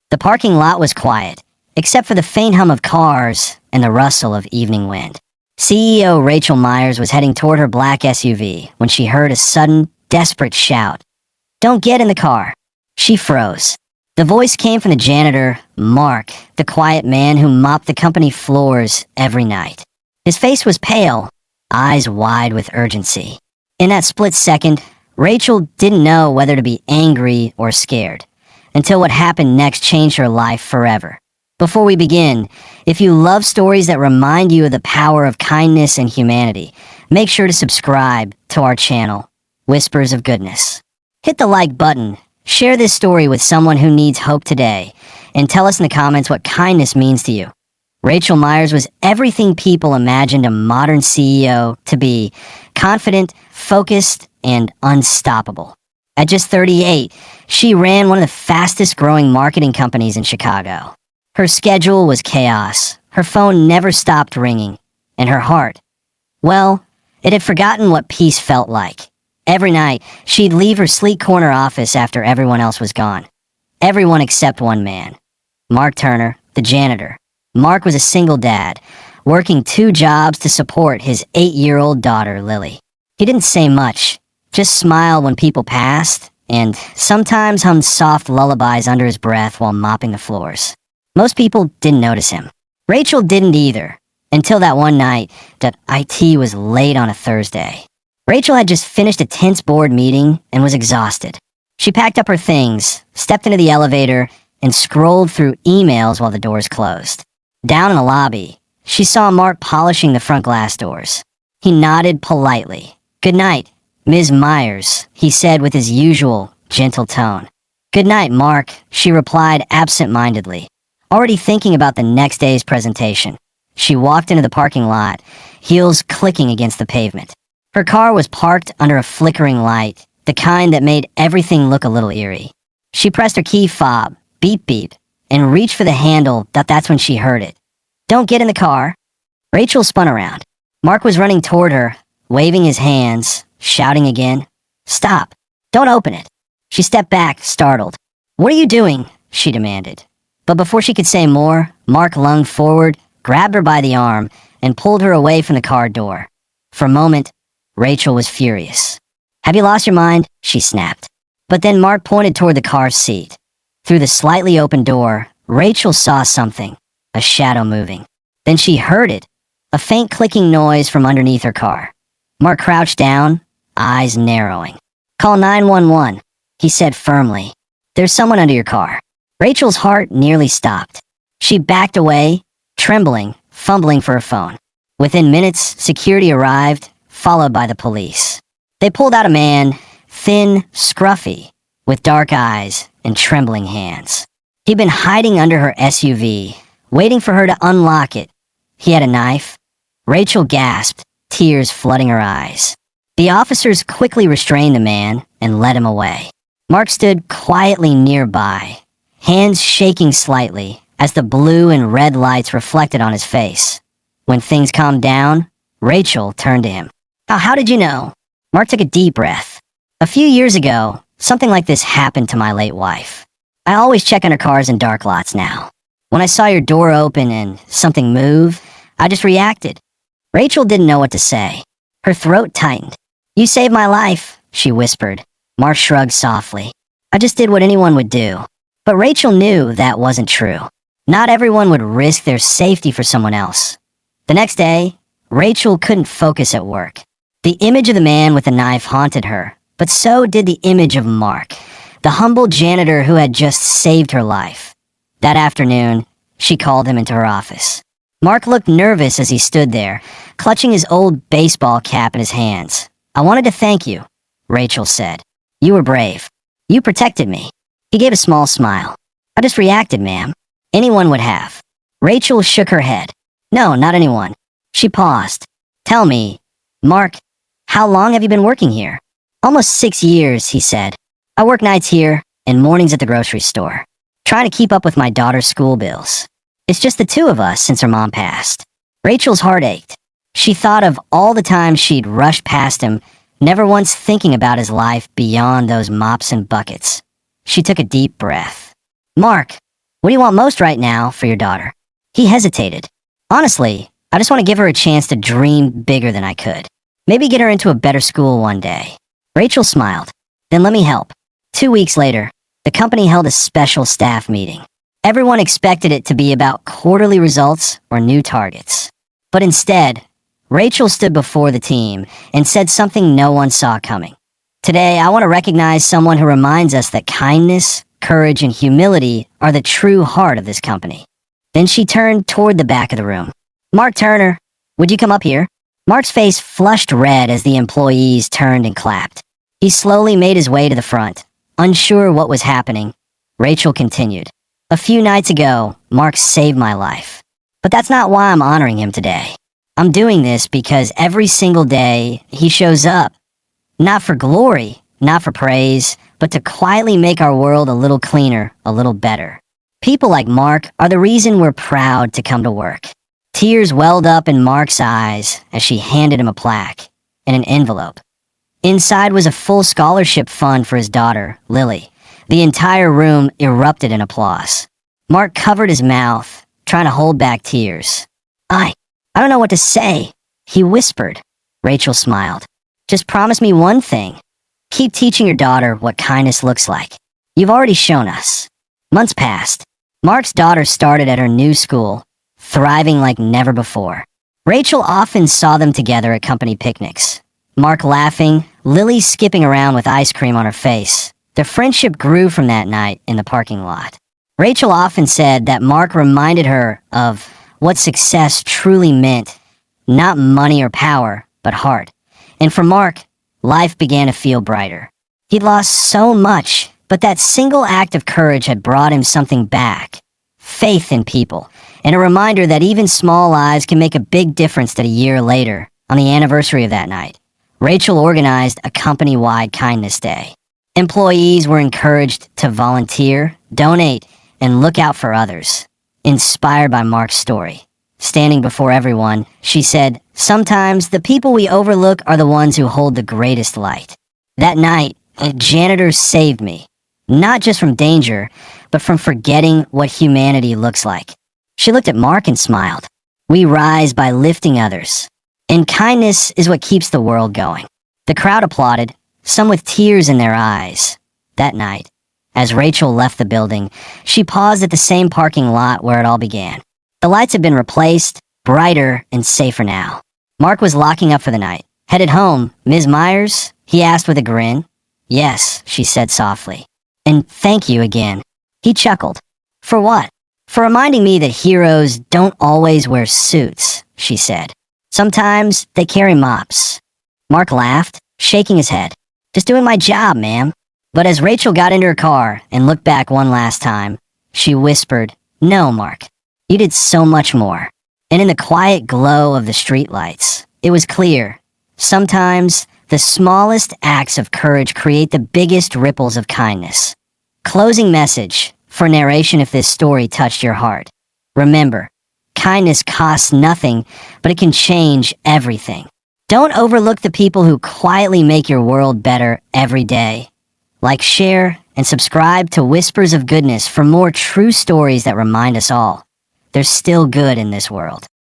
The parking lot was quiet, except for the faint hum of cars and the rustle of evening wind. CEO Rachel Myers was heading toward her black SUV when she heard a sudden, desperate shout. "Don't get in the car." She froze. The voice came from the janitor, Mark, the quiet man who mopped the company floors every night. His face was pale, eyes wide with urgency. In that split second, Rachel didn't know whether to be angry or scared, until what happened next changed her life forever. Before we begin, if you love stories that remind you of the power of kindness and humanity, make sure to subscribe to our channel, Whispers of Goodness. Hit the like button, share this story with someone who needs hope today, and tell us in the comments what kindness means to you. Rachel Myers was everything people imagined a modern CEO to be: confident, focused, and unstoppable. At just 38, she ran one of the fastest growing marketing companies in Chicago. Her schedule was chaos, her phone never stopped ringing, and her heart, well, it had forgotten what peace felt like. Every night, she'd leave her sleek corner office after everyone else was gone. Everyone except one man. Mark Turner, the janitor. Mark was a single dad, working 2 jobs to support his 8-year-old daughter, Lily. He didn't say much, just smiled when people passed, and sometimes hummed soft lullabies under his breath while mopping the floors. Most people didn't notice him. Rachel didn't either, until that one night that IT was late on a Thursday. Rachel had just finished a tense board meeting and was exhausted. She packed up her things, stepped into the elevator, and scrolled through emails while the doors closed. Down in the lobby, she saw Mark polishing the front glass doors. He nodded politely. "Good night, Ms. Myers," he said with his usual gentle tone. "Good night, Mark," she replied absent-mindedly, already thinking about the next day's presentation. She walked into the parking lot, heels clicking against the pavement. Her car was parked under a flickering light, the kind that made everything look a little eerie. She pressed her key fob, beep beep, and reached for the handle. That's when she heard it. "Don't get in the car." Rachel spun around. Mark was running toward her, waving his hands, shouting again, "Stop. Don't open it." She stepped back, startled. "What are you doing?" she demanded. But before she could say more, Mark lunged forward, grabbed her by the arm, and pulled her away from the car door. For a moment, Rachel was furious. "Have you lost your mind?" she snapped. But then Mark pointed toward the car seat. Through the slightly open door, Rachel saw something, a shadow moving. Then she heard it, a faint clicking noise from underneath her car. Mark crouched down, eyes narrowing. "Call 911, he said firmly. "There's someone under your car." Rachel's heart nearly stopped. She backed away, trembling, fumbling for her phone. Within minutes, security arrived, followed by the police. They pulled out a man, thin, scruffy, with dark eyes and trembling hands. He'd been hiding under her SUV, waiting for her to unlock it. He had a knife. Rachel gasped, tears flooding her eyes. The officers quickly restrained the man and led him away. Mark stood quietly nearby, hands shaking slightly as the blue and red lights reflected on his face. When things calmed down, Rachel turned to him. How did you know?" Mark took a deep breath. "A few years ago, something like this happened to my late wife. I always check on her cars in dark lots now. When I saw your door open and something move, I just reacted." Rachel didn't know what to say. Her throat tightened. "You saved my life," she whispered. Mark shrugged softly. "I just did what anyone would do." But Rachel knew that wasn't true. Not everyone would risk their safety for someone else. The next day, Rachel couldn't focus at work. The image of the man with the knife haunted her, but so did the image of Mark, the humble janitor who had just saved her life. That afternoon, she called him into her office. Mark looked nervous as he stood there, clutching his old baseball cap in his hands. "I wanted to thank you," Rachel said. "You were brave. You protected me." He gave a small smile. "I just reacted, ma'am. Anyone would have." Rachel shook her head. "No, not anyone." She paused. "Tell me, Mark, how long have you been working here?" "Almost 6 years," he said. "I work nights here and mornings at the grocery store, trying to keep up with my daughter's school bills. It's just the 2 of us since her mom passed." Rachel's heart ached. She thought of all the times she'd rushed past him, never once thinking about his life beyond those mops and buckets. She took a deep breath. "Mark, What do you want most right now for your daughter? He hesitated. Honestly, I just want to give her a chance to dream bigger than I could. Maybe get her into a better school one day. Rachel smiled. Then let me help. 2 weeks later, the company held a special staff meeting. Everyone expected it to be about quarterly results or new targets. But instead, Rachel stood before the team and said something no one saw coming. Today, I want to recognize someone who reminds us that kindness, courage, and humility are the true heart of this company. Then she turned toward the back of the room. Mark Turner, would you come up here? Mark's face flushed red as the employees turned and clapped. He slowly made his way to the front, unsure what was happening. Rachel continued. A few nights ago, Mark saved my life. But that's not why I'm honoring him today. I'm doing this because every single day he shows up. Not for glory, not for praise, but to quietly make our world a little cleaner, a little better. People like Mark are the reason we're proud to come to work. Tears welled up in Mark's eyes as she handed him a plaque and an envelope. Inside was a full scholarship fund for his daughter, Lily. The entire room erupted in applause. Mark covered his mouth, trying to hold back tears. I don't know what to say, he whispered. Rachel smiled. Just promise me one thing. Keep teaching your daughter what kindness looks like. You've already shown us. Months passed. Mark's daughter started at her new school, thriving like never before. Rachel often saw them together at company picnics. Mark laughing, Lily skipping around with ice cream on her face. Their friendship grew from that night in the parking lot. Rachel often said that Mark reminded her of what success truly meant. Not money or power, but heart. And for Mark, life began to feel brighter. He'd lost so much, but that single act of courage had brought him something back. Faith in people, and a reminder that even small lives can make a big difference. That a year later, on the anniversary of that night, Rachel organized a company-wide kindness day. Employees were encouraged to volunteer, donate, and look out for others. Inspired by Mark's story, standing before everyone, she said, "Sometimes the people we overlook are the ones who hold the greatest light." That night, a janitor saved me, not just from danger, but from forgetting what humanity looks like. She looked at Mark and smiled. We rise by lifting others. And kindness is what keeps the world going. The crowd applauded, some with tears in their eyes. That night, as Rachel left the building, she paused at the same parking lot where it all began. The lights had been replaced, brighter and safer now. Mark was locking up for the night. Headed home, Ms. Myers? He asked with a grin. Yes, she said softly. And thank you again. He chuckled. For what? For reminding me that heroes don't always wear suits, she said. Sometimes they carry mops. Mark laughed, shaking his head. Just doing my job, ma'am. But as Rachel got into her car and looked back one last time, she whispered, No, Mark. You did so much more. And in the quiet glow of the streetlights, it was clear. Sometimes the smallest acts of courage create the biggest ripples of kindness. Closing message for narration if this story touched your heart. Remember, kindness costs nothing, but it can change everything. Don't overlook the people who quietly make your world better every day. Like, share, and subscribe to Whispers of Goodness for more true stories that remind us all there's still good in this world.